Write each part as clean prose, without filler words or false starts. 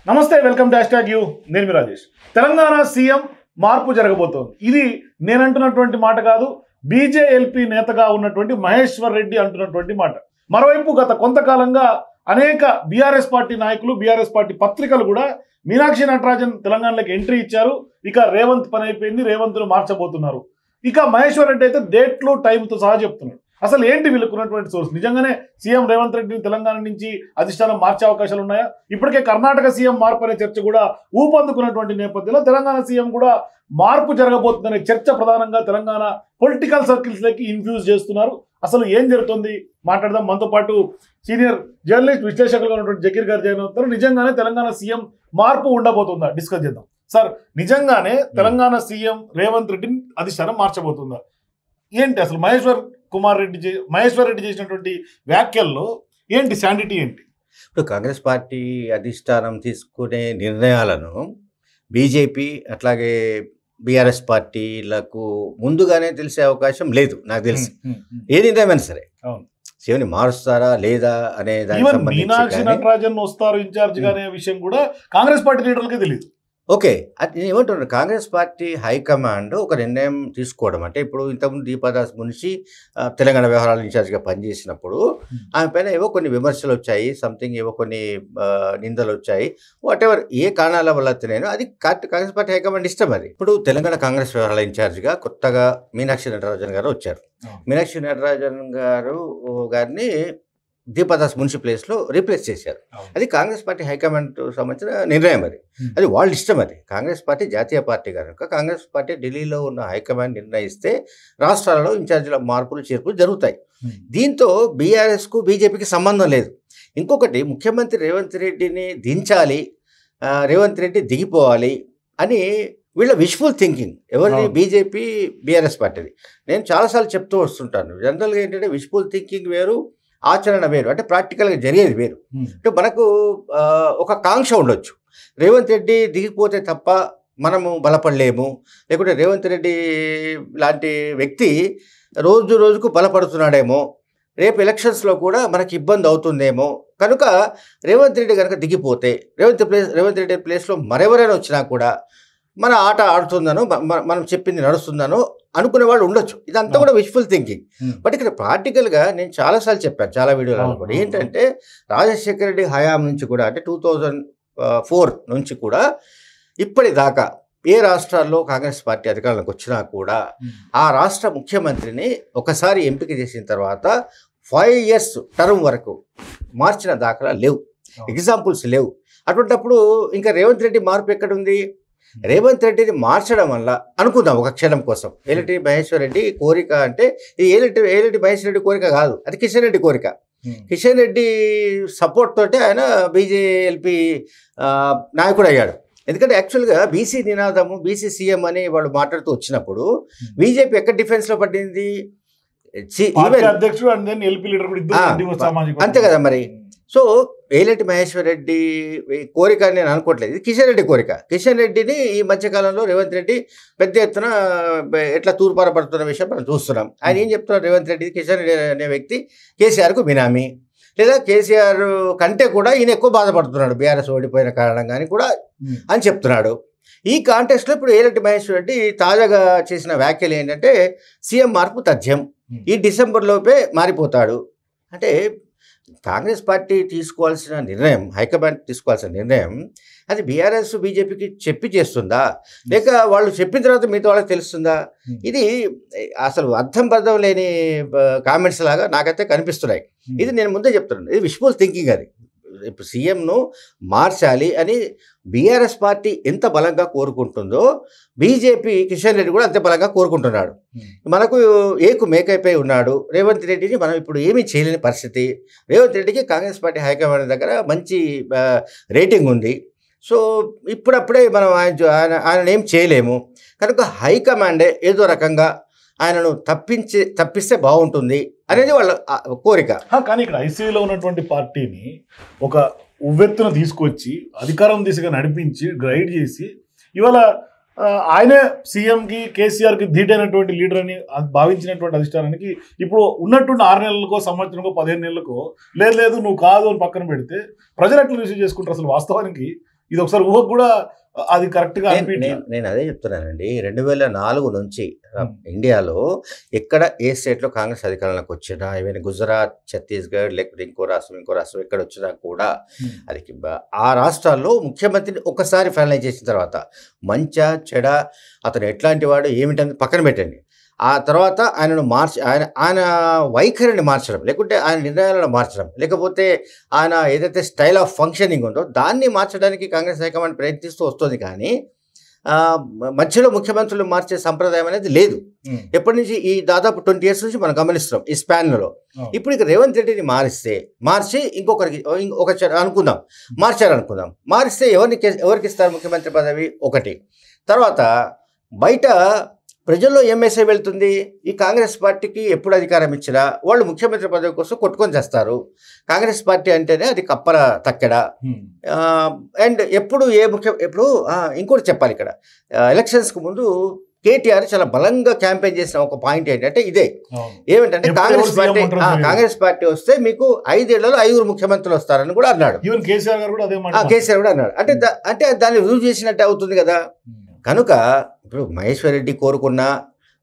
నమస్తే welcome to #you నేను మీ Rajesh. Telangana CM మార్పు జరగబోతోంది. ఇది నేను అంటున్నటువంటి మాట కాదు, బీజేఎల్పీ నేతగా ఉన్నటువంటి మహేశ్వర్ రెడ్డి అంటున్నటువంటి మాట. మరోవైపు గత కొంతకాలంగా అనేక బీఆర్ఎస్ పార్టీ నాయకులు, బీఆర్ఎస్ పార్టీ పత్రికలు కూడా మీనాక్షి నటరాజన్ తెలంగాణలోకి ఎంట్రీ ఇచ్చారు. ఇక రేవంత్ పని అయిపోయింది, రేవంత్ను మార్చబోతున్నారు. ఇక మహేశ్వర్ రెడ్డి అయితే డేట్లు టైంతో సహా చెప్తున్నారు. అసలు ఏంటి వీళ్ళకున్నటువంటి సోర్స్? నిజంగానే సీఎం రేవంత్ రెడ్డిని తెలంగాణ నుంచి అధిష్టానం మార్చే అవకాశాలు ఉన్నాయా? ఇప్పటికే కర్ణాటక సీఎం మార్పు అనే చర్చ కూడా ఊపందుకున్నటువంటి నేపథ్యంలో తెలంగాణ సీఎం కూడా మార్పు జరగబోతుందనే చర్చ ప్రధానంగా తెలంగాణ పొలిటికల్ సర్కిల్స్లోకి ఇన్ఫ్యూజ్ చేస్తున్నారు. అసలు ఏం జరుగుతుంది మాట్లాడదాం. మనతో పాటు సీనియర్ జర్నలిస్ట్ విశ్లేషకులుగా ఉన్నటువంటి జకీర్ గారు జాయిన్ అవుతారు. నిజంగానే తెలంగాణ సీఎం మార్పు ఉండబోతుందా డిస్కస్ చేద్దాం. సార్, నిజంగానే తెలంగాణ సీఎం రేవంత్ రెడ్డిని అధిష్టానం మార్చబోతుందా? ఏంటి అసలు మహేశ్వర్ రెడ్డి చేసినటువంటి వ్యాఖ్యల్లో ఏంటి శాండిటీ ఏంటి? ఇప్పుడు కాంగ్రెస్ పార్టీ అధిష్టానం తీసుకునే నిర్ణయాలను బీజేపీ అట్లాగే బీఆర్ఎస్ పార్టీలకు ముందుగానే తెలిసే అవకాశం లేదు నాకు తెలిసి. ఏ నిర్ణయమైనా సరే శివుని మారుస్తారా లేదా అనే దానికి మీనాక్షి నటరాజన్ వస్తారు ఇన్ఛార్జ్ గా అనే విషయం కూడా కాంగ్రెస్ పార్టీ లీడర్లకే తెలియదు. ఓకే, అది ఏమంటున్నారు, కాంగ్రెస్ పార్టీ హైకమాండ్ ఒక నిర్ణయం తీసుకోవడం అంటే ఇప్పుడు ఇంతకుముందు దీపాదాస్ మున్షి తెలంగాణ వ్యవహారాల ఇన్ఛార్జ్గా పనిచేసినప్పుడు ఆమె పైన ఏవో కొన్ని విమర్శలు వచ్చాయి, సంథింగ్ ఏవో కొన్ని నిందలు వచ్చాయి. వాట్ ఎవర్ ఏ కారణాల వల్ల తెలియను, అది కాంగ్రెస్ పార్టీ హైకమాండ్ ఇష్టం. అది ఇప్పుడు తెలంగాణ కాంగ్రెస్ వ్యవహారాల ఇన్ఛార్జ్గా కొత్తగా మీనాక్షి నటరాజన్ గారు వచ్చారు. మీనాక్షి నటరాజన్ గారిని దీపాదాస్ మున్షి ప్లేస్లో రీప్లేస్ చేశారు. అది కాంగ్రెస్ పార్టీ హైకమాండ్ సంబంధించిన నిర్ణయం. అది వాళ్ళ ఇష్టం. అది కాంగ్రెస్ పార్టీ జాతీయ పార్టీ కనుక కాంగ్రెస్ పార్టీ ఢిల్లీలో ఉన్న హైకమాండ్ నిర్ణయిస్తే రాష్ట్రాలలో ఇన్ఛార్జీల మార్పులు చేర్పులు జరుగుతాయి. దీంతో బీఆర్ఎస్కు బీజేపీకి సంబంధం లేదు. ఇంకొకటి, ముఖ్యమంత్రి రేవంత్ రెడ్డిని దించాలి, రేవంత్ రెడ్డి దిగిపోవాలి అని వీళ్ళ విష్ఫుల్ థింకింగ్. ఎవరిది? బీజేపీ బీఆర్ఎస్ పార్టీది. నేను చాలాసార్లు చెప్తూ వస్తుంటాను, జనరల్గా ఏంటంటే విష్ఫుల్ థింకింగ్ వేరు, ఆచరణ వేరు. అంటే ప్రాక్టికల్గా జరిగేది వేరు. అంటే మనకు ఒక కాంక్ష ఉండొచ్చు, రేవంత్ రెడ్డి దిగిపోతే తప్ప మనము బలపడలేము, లేకుంటే రేవంత్ రెడ్డి లాంటి వ్యక్తి రోజు రోజుకు బలపడుతున్నాడేమో, రేపు ఎలక్షన్స్లో కూడా మనకి ఇబ్బంది అవుతుందేమో, కనుక రేవంత్ రెడ్డి కనుక దిగిపోతే రేవంత్ రెడ్డి ప్లేస్లో మరెవరైనా వచ్చినా కూడా మన ఆట ఆడుతుందనో మనం చెప్పింది నడుస్తుందనో అనుకునే వాళ్ళు ఉండొచ్చు. ఇదంతా కూడా విష్ఫుల్ థింకింగ్. బట్ ఇక్కడ ప్రాక్టికల్గా నేను చాలాసార్లు చెప్పాను, చాలా వీడియోలలో కూడా, ఏంటంటే రాజశేఖర రెడ్డి హయాం నుంచి కూడా, అంటే 2004 నుంచి కూడా ఇప్పటిదాకా ఏ రాష్ట్రాల్లో కాంగ్రెస్ పార్టీ అధికారంలోకి వచ్చినా కూడా ఆ రాష్ట్ర ముఖ్యమంత్రిని ఒకసారి ఎంపిక చేసిన తర్వాత 5 years టర్మ్ వరకు మార్చిన దాఖలా లేవు, ఎగ్జాంపుల్స్ లేవు. అటువంటిప్పుడు ఇంకా రేవంత్ రెడ్డి మార్పు ఎక్కడుంది? రేవంత్ రెడ్డిని మార్చడం వల్ల అనుకుందాం ఒక క్షణం కోసం, ఏలటి మహేశ్వర్ రెడ్డి కోరిక అంటే ఇది ఏలటి మహేశ్వర్ రెడ్డి కోరిక కాదు, అది కిషన్ రెడ్డి కోరిక. కిషన్ రెడ్డి సపోర్ట్ తోటే ఆయన బీజేఎల్పీ నాయకుడు అయ్యాడు. ఎందుకంటే యాక్చువల్గా బీసీ నినాదము, బీసీ సీఎం అని వాళ్ళు మాట్లాడుతూ వచ్చినప్పుడు బీజేపీ ఎక్కడ డిఫెన్స్లో పడింది? అంతే కదా మరి. సో ఏలటి మహేశ్వర్ రెడ్డి కోరిక అని నేను అనుకోవట్లేదు, ఇది కిషన్ రెడ్డి కోరిక. కిషన్ రెడ్డిని ఈ మధ్యకాలంలో రేవంత్ రెడ్డి పెద్ద ఎత్తున ఎట్లా తూర్పారపడుతున్న విషయం మనం చూస్తున్నాం. ఆయన ఏం చెప్తున్నారు, రేవంత్ రెడ్డి కిషన్ రెడ్డి అనే వ్యక్తి కేసీఆర్కు బినామీ, లేదా కేసీఆర్ కంటే కూడా ఈయన ఎక్కువ బాధపడుతున్నాడు బీఆర్ఎస్ ఓడిపోయిన కారణంగా అని కూడా అని చెప్తున్నాడు. ఈ కాంటెక్స్ట్లో ఇప్పుడు ఏలటి మహేశ్వర్ రెడ్డి తాజాగా చేసిన వ్యాఖ్యలు ఏంటంటే సీఎం మార్పు తథ్యం, ఈ డిసెంబర్లోపే మారిపోతాడు. అంటే కాంగ్రెస్ పార్టీ తీసుకోవాల్సిన నిర్ణయం, హైకమాండ్ తీసుకోవాల్సిన నిర్ణయం, అది బీఆర్ఎస్ బీజేపీకి చెప్పి చేస్తుందా, లేక వాళ్ళు చెప్పిన తర్వాత మిగతా వాళ్ళకి తెలుస్తుందా? ఇది అసలు అర్థం పర్థం లేని కామెంట్స్ లాగా నాకైతే కనిపిస్తున్నాయి. ఇది నేను ముందే చెప్తున్నాను, ఇది విష్ఫుల్ థింకింగ్. అది ఇప్పుడు సీఎంను మార్చాలి అని బీఆర్ఎస్ పార్టీ ఎంత బలంగా కోరుకుంటుందో బీజేపీ కిషన్ రెడ్డి కూడా అంతే బలంగా కోరుకుంటున్నాడు. మనకు ఏకు మేకైపోయి ఉన్నాడు రేవంత్ రెడ్డిని, మనం ఇప్పుడు ఏమీ చేయలేని పరిస్థితి. రేవంత్ రెడ్డికి కాంగ్రెస్ పార్టీ హైకమాండ్ దగ్గర మంచి రేటింగ్ ఉంది. సో ఇప్పుడప్పుడే మనం ఆయన ఏం చేయలేము, కనుక హైకమాండే ఏదో రకంగా ఆయనను తప్పిస్తే బాగుంటుంది అనేది వాళ్ళ కోరిక. కానీ ఇక్కడ ఐసీయూలో ఉన్నటువంటి పార్టీని ఒక ఉవ్వెత్తున తీసుకొచ్చి అధికారం దిశగా నడిపించి గైడ్ చేసి ఇవాళ ఆయనే సీఎంకి కేసీఆర్కి ధీటైనటువంటి లీడర్ అని భావించినటువంటి అధిష్టానానికి ఇప్పుడు ఉన్నటువంటి 6 నెలలకో సంవత్సరంకో 15 నెలలకో లేదు నువ్వు కాదు అని పక్కన పెడితే ప్రజలు ఎట్లా రిసీవ్ చేసుకుంటారు? అసలు వాస్తవానికి ఇది ఒకసారి ఊహకు కూడా అది కరెక్ట్ గా అనిపించలేదు. నేను అదే చెప్తున్నానండి. 2004 నుంచి ఇండియాలో ఎక్కడ ఏ స్టేట్లో కాంగ్రెస్ అధికారంలోకి వచ్చినా, ఈవెన్ గుజరాత్, ఛత్తీస్గఢ్, లేకపోతే ఇంకో రాష్ట్రం ఎక్కడ వచ్చినా కూడా అది ఆ రాష్ట్రాల్లో ముఖ్యమంత్రిని ఒకసారి ఫైనలైజ్ చేసిన తర్వాత మంచా చెడ, అతను ఎట్లాంటి వాడు ఏమిటని పక్కన పెట్టండి, ఆ తర్వాత ఆయనను ఆయన వైఖరిని మార్చడం, లేకుంటే ఆయన నిర్ణయాలను మార్చడం, లేకపోతే ఆయన ఏదైతే స్టైల్ ఆఫ్ ఫంక్షనింగ్ ఉందో దాన్ని మార్చడానికి కాంగ్రెస్ హైకమాండ్ ప్రయత్నిస్తూ వస్తుంది. కానీ మధ్యలో ముఖ్యమంత్రులు మార్చే సంప్రదాయం అనేది లేదు. ఎప్పటి నుంచి ఈ దాదాపు 20 years నుంచి మనం గమనిస్తున్నాం ఈ స్పాన్లో. ఇప్పుడు ఇక రేవంత్ రెడ్డిని మార్చి ఇంకొకరికి అనుకుందాం, మార్చారనుకుందాం, మారిస్తే ఎవరికి ఇస్తారు ముఖ్యమంత్రి పదవి? ఒకటి. తర్వాత బయట ప్రజల్లో ఏం మెసేజ్ వెళ్తుంది? ఈ కాంగ్రెస్ పార్టీకి ఎప్పుడు అధికారం ఇచ్చినా వాళ్ళు ముఖ్యమంత్రి పదవి కోసం కొట్టుకొని చేస్తారు. కాంగ్రెస్ పార్టీ అంటేనే అది కప్పల తక్కెడ. అండ్ ఎప్పుడు ఇంకోటి చెప్పాలి ఇక్కడ, ఎలక్షన్స్కి ముందు కేటీఆర్ చాలా బలంగా క్యాంపెయిన్ చేసిన ఒక పాయింట్ ఏంటంటే ఇదే, ఏమిటంటే కాంగ్రెస్ పార్టీ వస్తే మీకు 5 ఏళ్లలో 5 ముఖ్యమంత్రులు వస్తారని కూడా అన్నాడు. కేసీఆర్ కూడా అన్నాడు. అంటే దాన్ని రుజువు చేసినట్టు అవుతుంది కదా. కనుక ఇప్పుడు మహేశ్వర్ రెడ్డి కోరుకున్నా,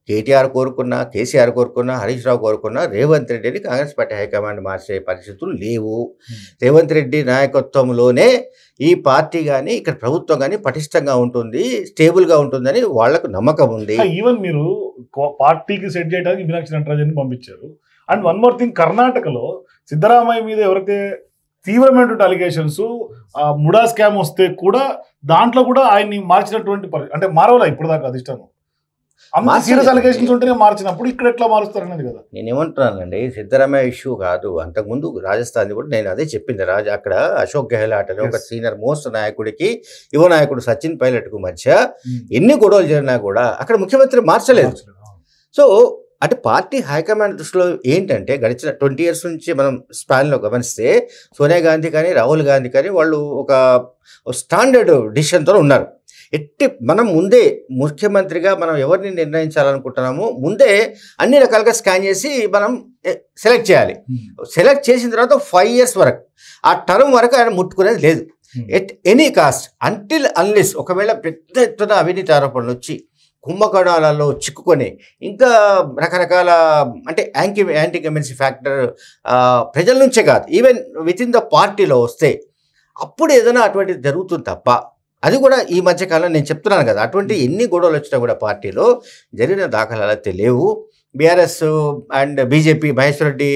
కేటీఆర్ కోరుకున్నా, కేసీఆర్ కోరుకున్నా, హరీష్ రావు కోరుకున్నా రేవంత్ రెడ్డిని కాంగ్రెస్ పార్టీ హైకమాండ్ మార్చే పరిస్థితులు లేవు. రేవంత్ రెడ్డి నాయకత్వంలోనే ఈ పార్టీ కానీ ఇక్కడ ప్రభుత్వం కానీ పటిష్టంగా ఉంటుంది, స్టేబుల్గా ఉంటుందని వాళ్లకు నమ్మకం ఉంది. ఈవెన్ మీరు పార్టీకి సెట్ చేయడానికి మీనాక్షి నటరాజన్ పంపించారు. అండ్ వన్ మోర్ థింగ్, కర్ణాటకలో సిద్ధరామయ్య మీద ఎవరైతే తీవ్రమైనటువంటి అలిగేషన్స్, ముడా స్కామ్ వస్తే కూడా దాంట్లో కూడా ఆయన్ని మార్చినటువంటి అంటే మారవలా ఇప్పుడు దాకా అధిష్టానం సీరియస్ అలిగేషన్స్ ఉంటేనే మార్చినప్పుడు ఇక్కడ ఎట్లా మారుస్తారనేది కదా. నేను ఏమంటున్నానండి, సిద్ధరామయ్య ఇష్యూ కాదు, అంతకుముందు రాజస్థాన్ కూడా నేను అదే చెప్పింది. అక్కడ అశోక్ గెహ్లాట్ అనే ఒక సీనియర్ మోస్ట్ నాయకుడికి యువ నాయకుడు సచిన్ పైలట్కు మధ్య ఎన్ని గొడవలు జరిగినా కూడా అక్కడ ముఖ్యమంత్రి మార్చలేదు. సో అంటే పార్టీ హైకమాండ్ దృష్టిలో ఏంటంటే గడిచిన 20 years నుంచి మనం స్పాన్లో గమనిస్తే సోనియా గాంధీ కానీ రాహుల్ గాంధీ కానీ వాళ్ళు ఒక స్టాండర్డ్ డిసిషన్తో ఉన్నారు. మనం ముందే ముఖ్యమంత్రిగా మనం ఎవరిని నిర్ణయించాలనుకుంటున్నామో ముందే అన్ని రకాలుగా స్కాన్ చేసి మనం సెలెక్ట్ చేయాలి. సెలెక్ట్ చేసిన తర్వాత 5 years వరకు ఆ టర్మ్ వరకు ఆయన ముట్టుకునేది లేదు at any cost, until unless ఒకవేళ పెద్ద ఎత్తున అవినీతి ఆరోపణలు వచ్చి కుంభకోణాలలో చిక్కుకొని ఇంకా రకరకాల అంటే యాంటీ కమెన్సీ ఫ్యాక్టర్ ప్రజల నుంచే కాదు ఈవెన్ విత్ ఇన్ ద పార్టీలో వస్తే అప్పుడు ఏదైనా అటువంటిది జరుగుతుంది తప్ప, అది కూడా ఈ మధ్యకాలం నేను చెప్తున్నాను కదా, అటువంటి ఎన్ని గొడవలు వచ్చినా కూడా పార్టీలో జరిగిన దాఖలాలు అయితే లేవు. BRS and BJP Maheshwar Reddy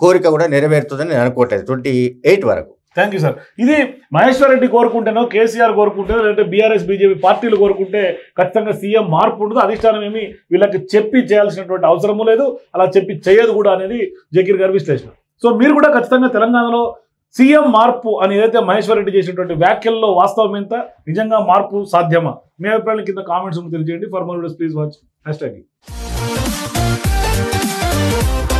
కోరిక కూడా నెరవేరుతుందని నేను అనుకోవట్లేదు 28 వరకు. Thank you sir. ఇది మహేశ్వర్ రెడ్డి కోరుకుంటేనో, కేసీఆర్ కోరుకుంటేనో, లేదంటే బీఆర్ఎస్ బీజేపీ పార్టీలు కోరుకుంటే ఖచ్చితంగా సీఎం మార్పు ఉంటుంది. అధిష్టానం ఏమి వీళ్ళకి చెప్పి చేయాల్సినటువంటి అవసరము లేదు, అలా చెప్పి చేయదు కూడా అనేది జకీర్ గారి విశ్లేషణ. సో మీరు కూడా ఖచ్చితంగా తెలంగాణలో సీఎం మార్పు అని ఏదైతే మహేశ్వర్ రెడ్డి చేసినటువంటి వ్యాఖ్యల్లో వాస్తవం ఎంత, నిజంగా మార్పు సాధ్యమా, మీ అభిప్రాయాల కింద కామెంట్స్ తెలియజేయండి. For more videos please watch #.